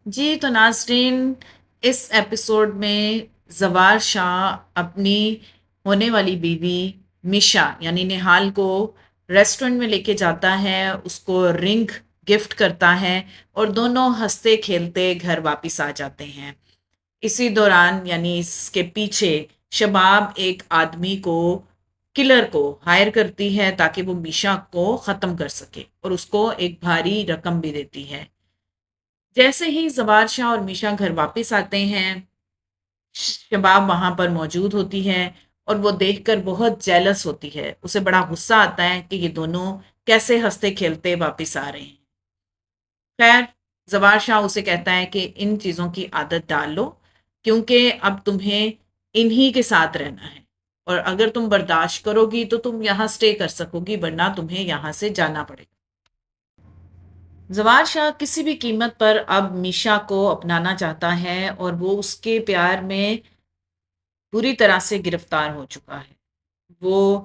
جی تو ناظرین، اس ایپیسوڈ میں زوار شاہ اپنی ہونے والی بیوی میشا یعنی نہال کو ریسٹورنٹ میں لے کے جاتا ہے، اس کو رنگ گفٹ کرتا ہے اور دونوں ہنستے کھیلتے گھر واپس آ جاتے ہیں۔ اسی دوران یعنی اس کے پیچھے شباب ایک آدمی کو کلر کو ہائر کرتی ہے تاکہ وہ میشا کو ختم کر سکے اور اس کو ایک بھاری رقم بھی دیتی ہے۔ جیسے ہی زوار شاہ اور میشا گھر واپس آتے ہیں، شباب وہاں پر موجود ہوتی ہے اور وہ دیکھ کر بہت جیلس ہوتی ہے، اسے بڑا غصہ آتا ہے کہ یہ دونوں کیسے ہنستے کھیلتے واپس آ رہے ہیں۔ خیر، زوار شاہ اسے کہتا ہے کہ ان چیزوں کی عادت ڈال لو، کیونکہ اب تمہیں انہی کے ساتھ رہنا ہے، اور اگر تم برداشت کرو گی تو تم یہاں سٹے کر سکو گی، ورنہ تمہیں یہاں سے جانا پڑے گا۔ زوار شاہ کسی بھی قیمت پر اب میشا کو اپنانا چاہتا ہے اور وہ اس کے پیار میں بری طرح سے گرفتار ہو چکا ہے۔ وہ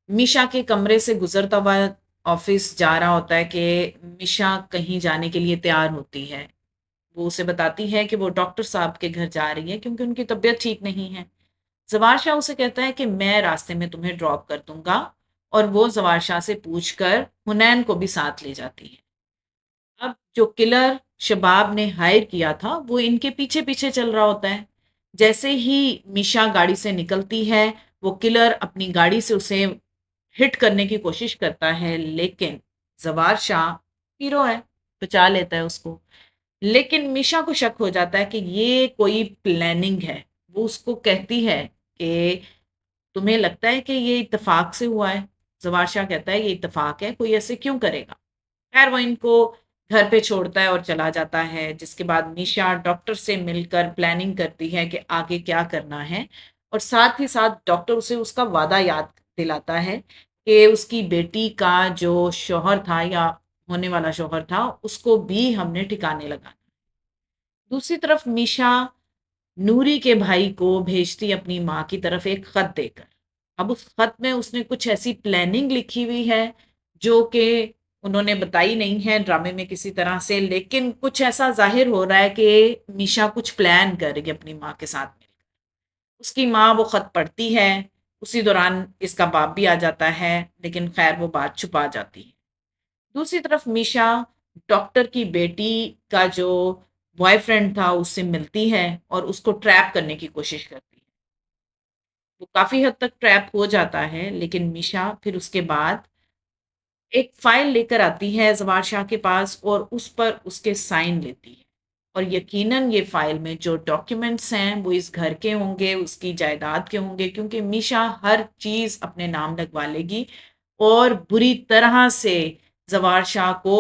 میشا کے کمرے سے گزرتا ہوا آفس جا رہا ہوتا ہے کہ میشا کہیں جانے کے لیے تیار ہوتی ہے۔ وہ اسے بتاتی ہے کہ وہ ڈاکٹر صاحب کے گھر جا رہی ہے کیونکہ ان کی طبیعت ٹھیک نہیں ہے۔ زوار شاہ اسے کہتا ہے کہ میں راستے میں تمہیں ڈراپ کر دوں گا، اور وہ زوار شاہ سے پوچھ کر حنین کو بھی ساتھ لے جاتی ہے۔ اب جو کلر شباب نے ہائر کیا تھا وہ ان کے پیچھے پیچھے چل رہا ہوتا ہے۔ جیسے ہی میشا گاڑی سے نکلتی ہے، وہ کلر اپنی گاڑی سے اسے ہٹ کرنے کی کوشش کرتا ہے، لیکن زوار شاہ ہیرو ہے، بچا لیتا ہے اس کو۔ لیکن میشا کو شک ہو جاتا ہے کہ یہ کوئی پلاننگ ہے۔ وہ اس کو کہتی ہے کہ تمہیں لگتا ہے کہ یہ اتفاق سے ہوا ہے؟ زوار شاہ کہتا ہے یہ اتفاق ہے، کوئی ایسے کیوں کرے گا؟ خیر، وہ ان کو گھر پہ چھوڑتا ہے اور چلا جاتا ہے، جس کے بعد میشا ڈاکٹر سے مل کر پلاننگ کرتی ہے کہ آگے کیا کرنا ہے، اور ساتھ ہی ساتھ ڈاکٹر اسے اس کا وعدہ یاد دلاتا ہے کہ اس کی بیٹی کا جو شوہر تھا یا ہونے والا شوہر تھا، اس کو بھی ہم نے ٹھکانے لگانا۔ دوسری طرف میشا نوری کے بھائی کو بھیجتی اپنی ماں کی طرف ایک خط دے کر۔ اب اس خط میں اس نے کچھ ایسی پلاننگ لکھی ہوئی ہے جو کہ انہوں نے بتائی نہیں ہے ڈرامے میں کسی طرح سے، لیکن کچھ ایسا ظاہر ہو رہا ہے کہ میشا کچھ پلان کر رہی ہے اپنی ماں کے ساتھ مل کر۔ اس کی ماں وہ خط پڑھتی ہے، اسی دوران اس کا باپ بھی آ جاتا ہے، لیکن خیر وہ بات چھپا جاتی ہے۔ دوسری طرف میشا ڈاکٹر کی بیٹی کا جو بوائے فرینڈ تھا اس سے ملتی ہے اور اس کو ٹریپ کرنے کی کوشش کرتی ہے۔ وہ کافی حد تک ٹریپ ہو جاتا ہے، لیکن میشا پھر اس کے بعد ایک فائل لے کر آتی ہے زوار شاہ کے پاس اور اس پر اس کے سائن لیتی ہے، اور یقیناً یہ فائل میں جو ڈاکیومنٹس ہیں وہ اس گھر کے ہوں گے، اس کی جائیداد کے ہوں گے، کیونکہ میشا ہر چیز اپنے نام لگوا لے گی اور بری طرح سے زوار شاہ کو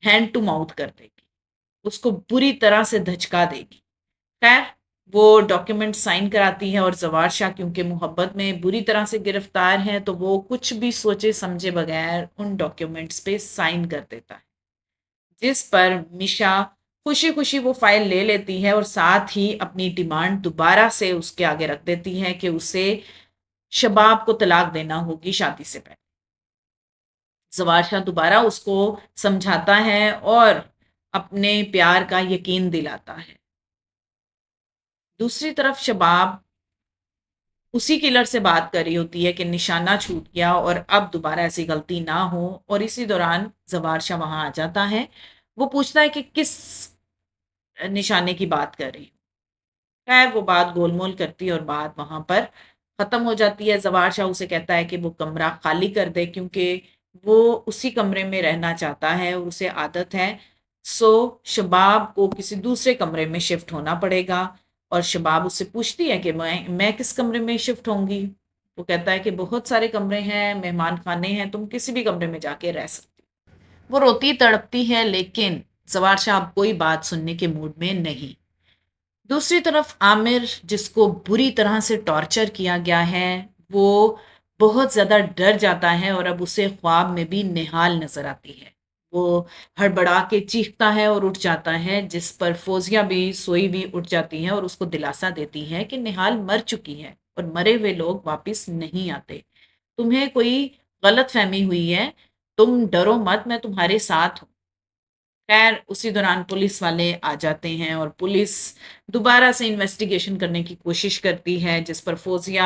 ہینڈ ٹو ماؤتھ کر دے گی، اس کو بری طرح سے دھچکا دے گی۔ خیر، وہ ڈاکیومنٹ سائن کراتی ہے اور زوار شاہ کیونکہ محبت میں بری طرح سے گرفتار ہے تو وہ کچھ بھی سوچے سمجھے بغیر ان ڈاکیومنٹس پہ سائن کر دیتا ہے، جس پر میشا خوشی خوشی وہ فائل لے لیتی ہے اور ساتھ ہی اپنی ڈیمانڈ دوبارہ سے اس کے آگے رکھ دیتی ہے کہ اسے شباب کو طلاق دینا ہوگی شادی سے پہلے۔ زوار شاہ دوبارہ اس کو سمجھاتا ہے اور اپنے پیار کا یقین دلاتا ہے۔ دوسری طرف شباب اسی کلر سے بات کر رہی ہوتی ہے کہ نشانہ چھوٹ گیا اور اب دوبارہ ایسی غلطی نہ ہو، اور اسی دوران زوار شاہ وہاں آ جاتا ہے۔ وہ پوچھتا ہے کہ کس نشانے کی بات کر رہی ہوں۔ خیر، وہ بات گول مول کرتی ہے اور بات وہاں پر ختم ہو جاتی ہے۔ زوار شاہ اسے کہتا ہے کہ وہ کمرہ خالی کر دے کیونکہ وہ اسی کمرے میں رہنا چاہتا ہے اور اسے عادت ہے۔ سو شباب کو کسی دوسرے کمرے میں شفٹ ہونا پڑے گا، اور شباب اس سے پوچھتی ہے کہ میں کس کمرے میں شفٹ ہوں گی؟ وہ کہتا ہے کہ بہت سارے کمرے ہیں، مہمان خانے ہیں، تم کسی بھی کمرے میں جا کے رہ سکتی۔ وہ روتی تڑپتی ہے، لیکن زوار شاہ اب کوئی بات سننے کے موڈ میں نہیں۔ دوسری طرف عامر، جس کو بری طرح سے ٹارچر کیا گیا ہے، وہ بہت زیادہ ڈر جاتا ہے اور اب اسے خواب میں بھی نہال نظر آتی ہے۔ وہ ہڑبڑا کے چیختا ہے اور اٹھ جاتا ہے، جس پر فوزیہ بھی سوئی بھی اٹھ جاتی ہے اور اس کو دلاسا دیتی ہے کہ نہال مر چکی ہے اور مرے ہوئے لوگ واپس نہیں آتے، تمہیں کوئی غلط فہمی ہوئی ہے، تم ڈرو مت، میں تمہارے ساتھ ہوں۔ خیر اسی دوران پولیس والے آ جاتے ہیں اور پولیس دوبارہ سے انویسٹیگیشن کرنے کی کوشش کرتی ہے، جس پر فوزیہ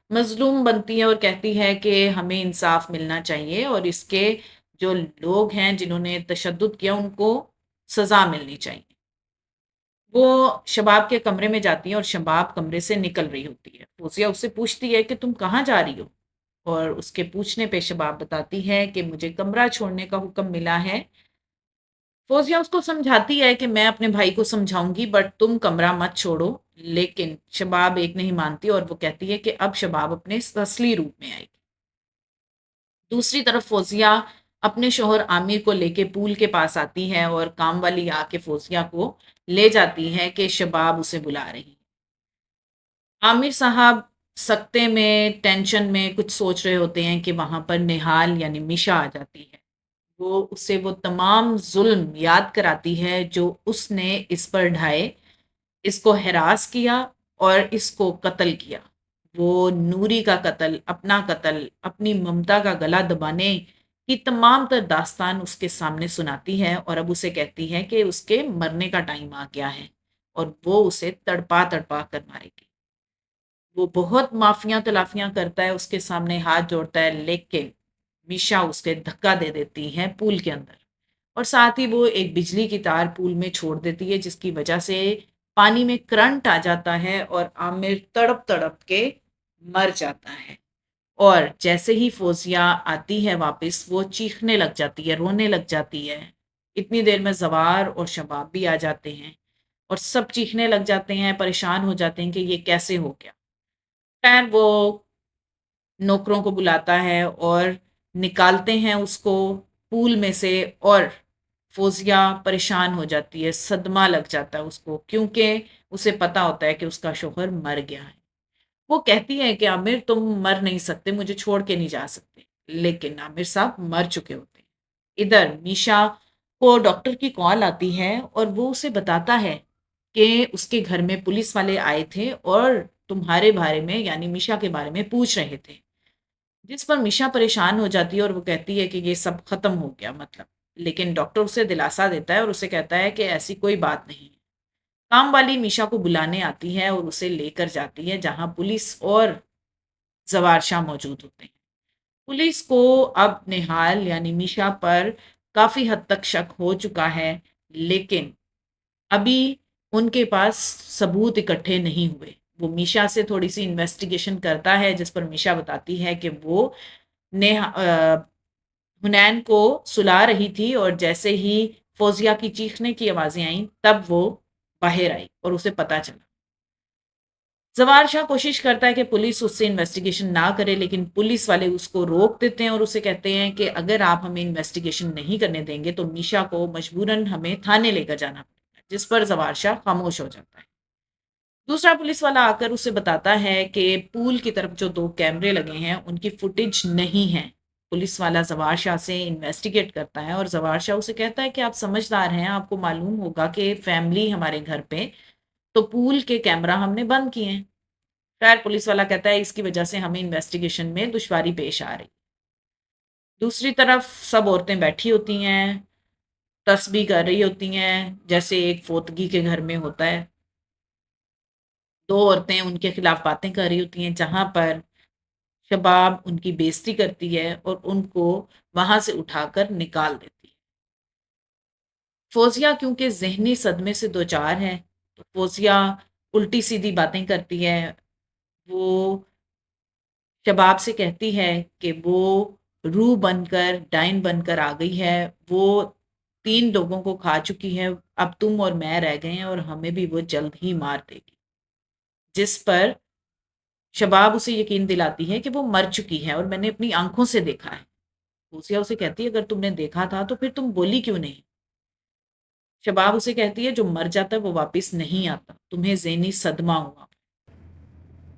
مظلوم بنتی ہے اور کہتی ہے کہ ہمیں انصاف ملنا چاہیے اور اس کے جو لوگ ہیں جنہوں نے تشدد کیا ان کو سزا ملنی چاہیے۔ وہ شباب کے کمرے میں جاتی ہے اور شباب کمرے سے نکل رہی ہوتی ہے۔ فوزیہ اس سے پوچھتی ہے کہ تم کہاں جا رہی ہو؟ اور اس کے پوچھنے پہ شباب بتاتی ہے کہ مجھے کمرہ چھوڑنے کا حکم ملا ہے۔ فوزیہ اس کو سمجھاتی ہے کہ میں اپنے بھائی کو سمجھاؤں گی بٹ تم کمرہ مت چھوڑو، لیکن شباب ایک نہیں مانتی اور وہ کہتی ہے کہ اب شباب اپنے اصلی روپ میں آئے گی۔ دوسری طرف فوزیہ اپنے شوہر عامر کو لے کے پول کے پاس آتی ہے اور کام والی آ کے فوزیہ کو لے جاتی ہے کہ شباب اسے بلا رہی ہیں۔ عامر صاحب سکتے میں ٹینشن میں کچھ سوچ رہے ہوتے ہیں کہ وہاں پر نہال یعنی میشا آ جاتی ہے۔ وہ اسے وہ تمام ظلم یاد کراتی ہے جو اس نے اس پر ڈھائے، اس کو ہراس کیا اور اس کو قتل کیا۔ وہ نوری کا قتل، اپنا قتل، اپنی ممتا کا گلا دبانے کی تمام تر داستان اس کے سامنے سناتی ہے اور اب اسے کہتی ہے کہ اس کے مرنے کا ٹائم آ گیا ہے اور وہ اسے تڑپا تڑپا کر مارے گی۔ وہ بہت معافیاں تلافیاں کرتا ہے، اس کے سامنے ہاتھ جوڑتا ہے، لیکن میشا اس کے دھکا دے دیتی ہے پول کے اندر اور ساتھ ہی وہ ایک بجلی کی تار پول میں چھوڑ دیتی ہے جس کی وجہ سے پانی میں کرنٹ آ جاتا ہے اور عامر تڑپ تڑپ کے مر جاتا ہے۔ اور جیسے ہی فوزیہ آتی ہے واپس وہ چیخنے لگ جاتی ہے، رونے لگ جاتی ہے۔ اتنی دیر میں زوار اور شباب بھی آ جاتے ہیں اور سب چیخنے لگ جاتے ہیں، پریشان ہو جاتے ہیں کہ یہ کیسے ہو گیا۔ خیر وہ نوکروں کو بلاتا ہے اور نکالتے ہیں اس کو پول میں سے اور فوزیہ پریشان ہو جاتی ہے، صدمہ لگ جاتا ہے اس کو کیونکہ اسے پتا ہوتا ہے کہ اس کا شوہر مر گیا ہے۔ وہ کہتی ہے کہ عامر تم مر نہیں سکتے، مجھے چھوڑ کے نہیں جا سکتے، لیکن عامر صاحب مر چکے ہوتے ہیں۔ ادھر میشا کو ڈاکٹر کی کال آتی ہے اور وہ اسے بتاتا ہے کہ اس کے گھر میں پولیس والے آئے تھے اور تمہارے بارے میں یعنی میشا کے بارے میں پوچھ رہے تھے، جس پر میشا پریشان ہو جاتی ہے اور وہ کہتی ہے کہ یہ سب ختم ہو گیا مطلب، لیکن ڈاکٹر اسے دلاسا دیتا ہے اور اسے کہتا ہے کہ ایسی کوئی بات نہیں ہے۔ کام والی میشا کو بلانے آتی ہے اور اسے لے کر جاتی ہے جہاں پولیس اور زوار شاہ موجود ہوتے ہیں۔ پولیس کو اب نہال یعنی میشا پر کافی حد تک شک ہو چکا ہے، لیکن ابھی ان کے پاس ثبوت اکٹھے نہیں ہوئے۔ وہ میشا سے تھوڑی سی انویسٹیگیشن کرتا ہے جس پر میشا بتاتی ہے کہ وہ حنین کو سلا رہی تھی اور جیسے ہی فوزیہ کی چیخنے کی آوازیں آئیں تب وہ باہر آئی اور اسے پتا چلا۔ زوار شاہ کوشش کرتا ہے کہ پولیس اس سے انویسٹیگیشن نہ کرے، لیکن پولیس والے اس کو روک دیتے ہیں اور اسے کہتے ہیں کہ اگر آپ ہمیں انویسٹیگیشن نہیں کرنے دیں گے تو میشا کو مجبوراً ہمیں تھانے لے کر جانا پڑے گا، جس پر زوار شاہ خاموش ہو جاتا ہے۔ دوسرا پولیس والا آ کر اسے بتاتا ہے کہ پول کی طرف جو دو کیمرے لگے ہیں ان کی فوٹیج نہیں ہے۔ پولیس والا زوار شاہ سے انویسٹیگیٹ کرتا ہے اور زوار شاہ اسے کہتا ہے کہ آپ سمجھدار ہیں، آپ کو معلوم ہوگا کہ فیملی ہمارے گھر پہ تو پول کے کیمرہ ہم نے بند کیے ہیں۔ خیر پولیس والا کہتا ہے اس کی وجہ سے ہمیں انویسٹیگیشن میں دشواری پیش آ رہی۔ دوسری طرف سب عورتیں بیٹھی ہوتی ہیں، تسبیح کر رہی ہوتی ہیں جیسے ایک فوتگی کے گھر میں ہوتا ہے۔ دو عورتیں ان کے خلاف باتیں کر رہی ہوتی ہیں جہاں پر شباب ان کی بےزتی کرتی ہے اور ان کو وہاں سے اٹھا کر نکال دیتی ہے۔ فوزیہ کیونکہ ذہنی صدمے سے دوچار ہے تو فوزیہ الٹی سیدھی باتیں کرتی ہے۔ وہ شباب سے کہتی ہے کہ وہ روح بن کر ڈائن بن کر آ گئی ہے، وہ 3 لوگوں کو کھا چکی ہے، اب تم اور میں رہ گئے ہیں اور ہمیں بھی وہ جلد ہی مار دے گی، جس پر شباب اسے یقین دلاتی ہے کہ وہ مر چکی ہے اور میں نے اپنی آنکھوں سے دیکھا ہے۔ فوزیہ اسے کہتی ہے اگر تم نے دیکھا تھا تو پھر تم بولی کیوں نہیں؟ شباب اسے کہتی ہے جو مر جاتا ہے وہ واپس نہیں آتا، تمہیں ذہنی صدمہ ہوا۔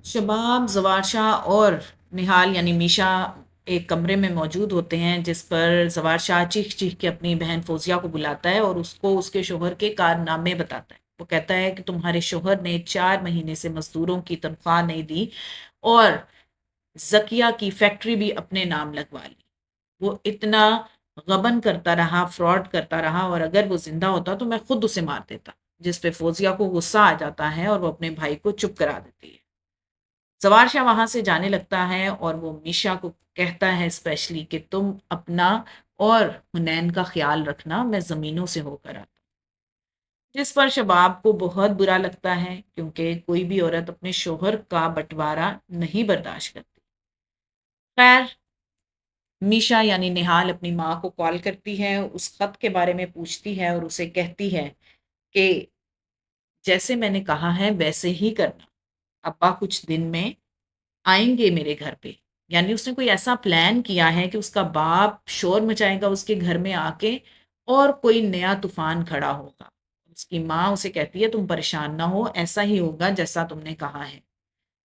شباب، زوار شاہ اور نہال یعنی میشا ایک کمرے میں موجود ہوتے ہیں جس پر زوار شاہ چیخ چیخ کے اپنی بہن فوزیہ کو بلاتا ہے اور اس کو اس کے شوہر کے کارنامے بتاتا ہے۔ وہ کہتا ہے کہ تمہارے شوہر نے 4 مہینے سے مزدوروں کی تنخواہ نہیں دی اور زکیہ کی فیکٹری بھی اپنے نام لگوا لی۔ وہ اتنا غبن کرتا رہا، فراڈ کرتا رہا، اور اگر وہ زندہ ہوتا تو میں خود اسے مار دیتا، جس پہ فوزیہ کو غصہ آ جاتا ہے اور وہ اپنے بھائی کو چپ کرا دیتی ہے۔ زوار شاہ وہاں سے جانے لگتا ہے اور وہ میشا کو کہتا ہے اسپیشلی کہ تم اپنا اور حنین کا خیال رکھنا، میں زمینوں سے ہو کر آتا ہوں۔ جس پر شباب کو بہت برا لگتا ہے کیونکہ کوئی بھی عورت اپنے شوہر کا بٹوارا نہیں برداشت کرتی۔ خیر، میشا یعنی نہال اپنی ماں کو کال کرتی ہے، اس خط کے بارے میں پوچھتی ہے اور اسے کہتی ہے کہ جیسے میں نے کہا ہے ویسے ہی کرنا، ابا کچھ دن میں آئیں گے میرے گھر پہ۔ یعنی اس نے کوئی ایسا پلان کیا ہے کہ اس کا باپ شور مچائے گا اس کے گھر میں آ کے، اور کوئی نیا طوفان کھڑا ہوگا۔ اس کی ماں اسے کہتی ہے تم پریشان نہ ہو، ایسا ہی ہوگا جیسا تم نے کہا ہے۔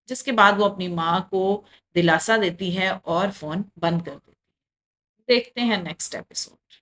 جس کے بعد وہ اپنی ماں کو دلاسا دیتی ہے اور فون بند کر دیتی ہے۔ دیکھتے ہیں نیکسٹ ایپیسوڈ۔